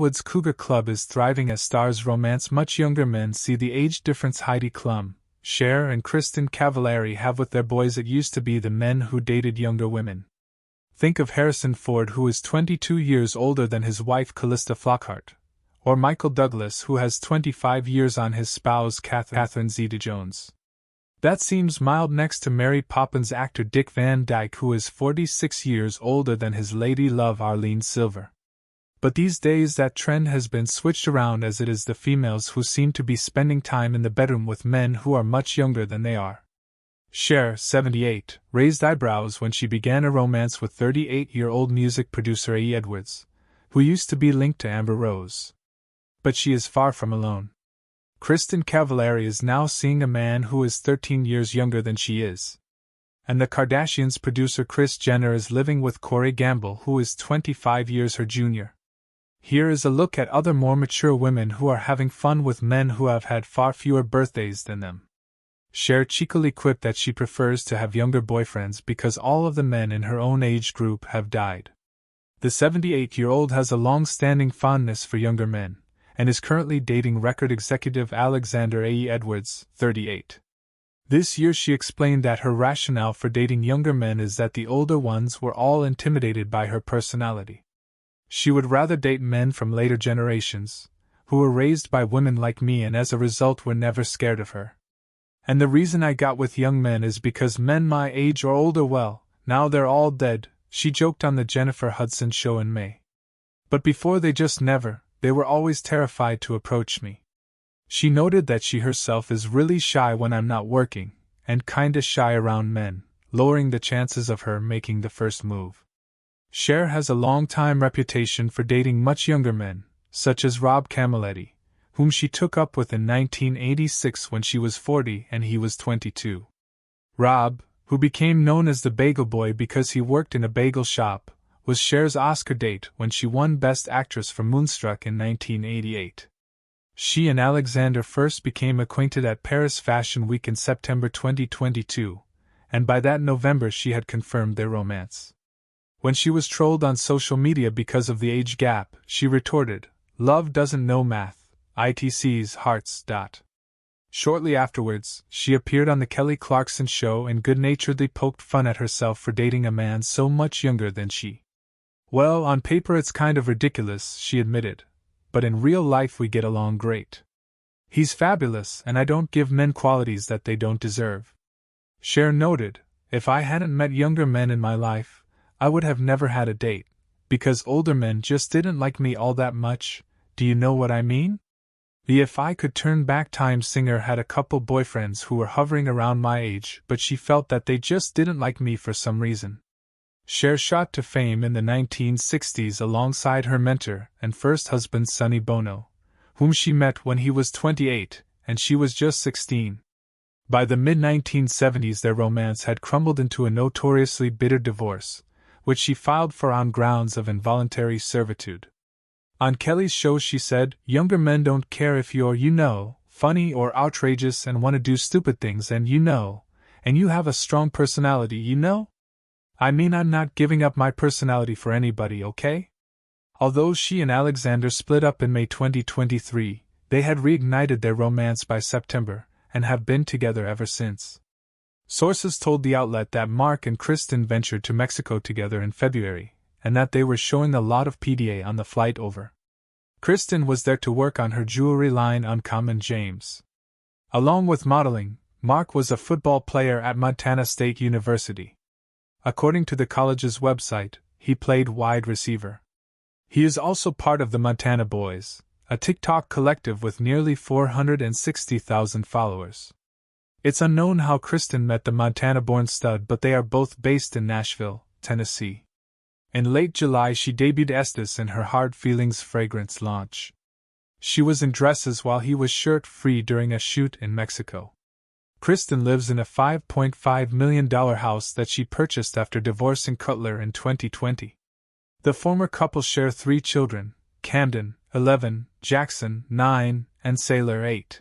Hollywood's Cougar Club is thriving as stars romance much younger men. See the age difference Heidi Klum, Cher and Kristin Cavallari have with their boys. It used to be the men who dated younger women. Think of Harrison Ford, who is 22 years older than his wife Callista Flockhart, or Michael Douglas, who has 25 years on his spouse Catherine Zeta-Jones. That seems mild next to Mary Poppins actor Dick Van Dyke, who is 46 years older than his lady love Arlene Silver. But these days that trend has been switched around, as it is the females who seem to be spending time in the bedroom with men who are much younger than they are. Cher, 78, raised eyebrows when she began a romance with 38-year-old music producer A. Edwards, who used to be linked to Amber Rose. But she is far from alone. Kristin Cavallari is now seeing a man who is 13 years younger than she is. And the Kardashians' producer Kris Jenner is living with Corey Gamble, who is 25 years her junior. Here is a look at other more mature women who are having fun with men who have had far fewer birthdays than them. Cher cheekily quipped that she prefers to have younger boyfriends because all of the men in her own age group have died. The 78-year-old has a long-standing fondness for younger men, and is currently dating record executive Alexander A. Edwards, 38. This year she explained that her rationale for dating younger men is that the older ones were all intimidated by her personality. She would rather date men from later generations, who were raised by women like me and as a result were never scared of her. And the reason I got with young men is because men my age or older, well, now they're all dead, she joked on the Jennifer Hudson show in May. But before they were always terrified to approach me. She noted that she herself is really shy when I'm not working, and kinda shy around men, lowering the chances of her making the first move. Cher has a long-time reputation for dating much younger men, such as Rob Camilletti, whom she took up with in 1986 when she was 40 and he was 22. Rob, who became known as the Bagel Boy because he worked in a bagel shop, was Cher's Oscar date when she won Best Actress for Moonstruck in 1988. She and Alexander first became acquainted at Paris Fashion Week in September 2022, and by that November she had confirmed their romance. When she was trolled on social media because of the age gap, she retorted, "Love doesn't know math, ITC's hearts." Shortly afterwards, she appeared on The Kelly Clarkson Show and good-naturedly poked fun at herself for dating a man so much younger than she. "Well, on paper it's kind of ridiculous," she admitted, "but in real life we get along great. He's fabulous, and I don't give men qualities that they don't deserve." Cher noted, "If I hadn't met younger men in my life, I would have never had a date, because older men just didn't like me all that much. Do you know what I mean? The If I Could Turn Back Time singer had a couple boyfriends who were hovering around my age, but she felt that they just didn't like me for some reason." Cher shot to fame in the 1960s alongside her mentor and first husband Sonny Bono, whom she met when he was 28 and she was just 16. By the mid-1970s their romance had crumbled into a notoriously bitter divorce, which she filed for on grounds of involuntary servitude. On Kelly's show she said, "Younger men don't care if you're, funny or outrageous and want to do stupid things and you have a strong personality, I mean, I'm not giving up my personality for anybody, okay?" Although she and Alexander split up in May 2023, they had reignited their romance by September, and have been together ever since. Sources told the outlet that Mark and Kristin ventured to Mexico together in February, and that they were showing a lot of PDA on the flight over. Kristin was there to work on her jewelry line Uncommon James. Along with modeling, Mark was a football player at Montana State University. According to the college's website, he played wide receiver. He is also part of the Montana Boys, a TikTok collective with nearly 460,000 followers. It's unknown how Kristin met the Montana-born stud, but they are both based in Nashville, Tennessee. In late July she debuted Estes in her Hard Feelings fragrance launch. She was in dresses while he was shirt-free during a shoot in Mexico. Kristin lives in a $5.5 million house that she purchased after divorcing Cutler in 2020. The former couple share 3 children, Camden, 11, Jackson, 9, and Sailor, 8.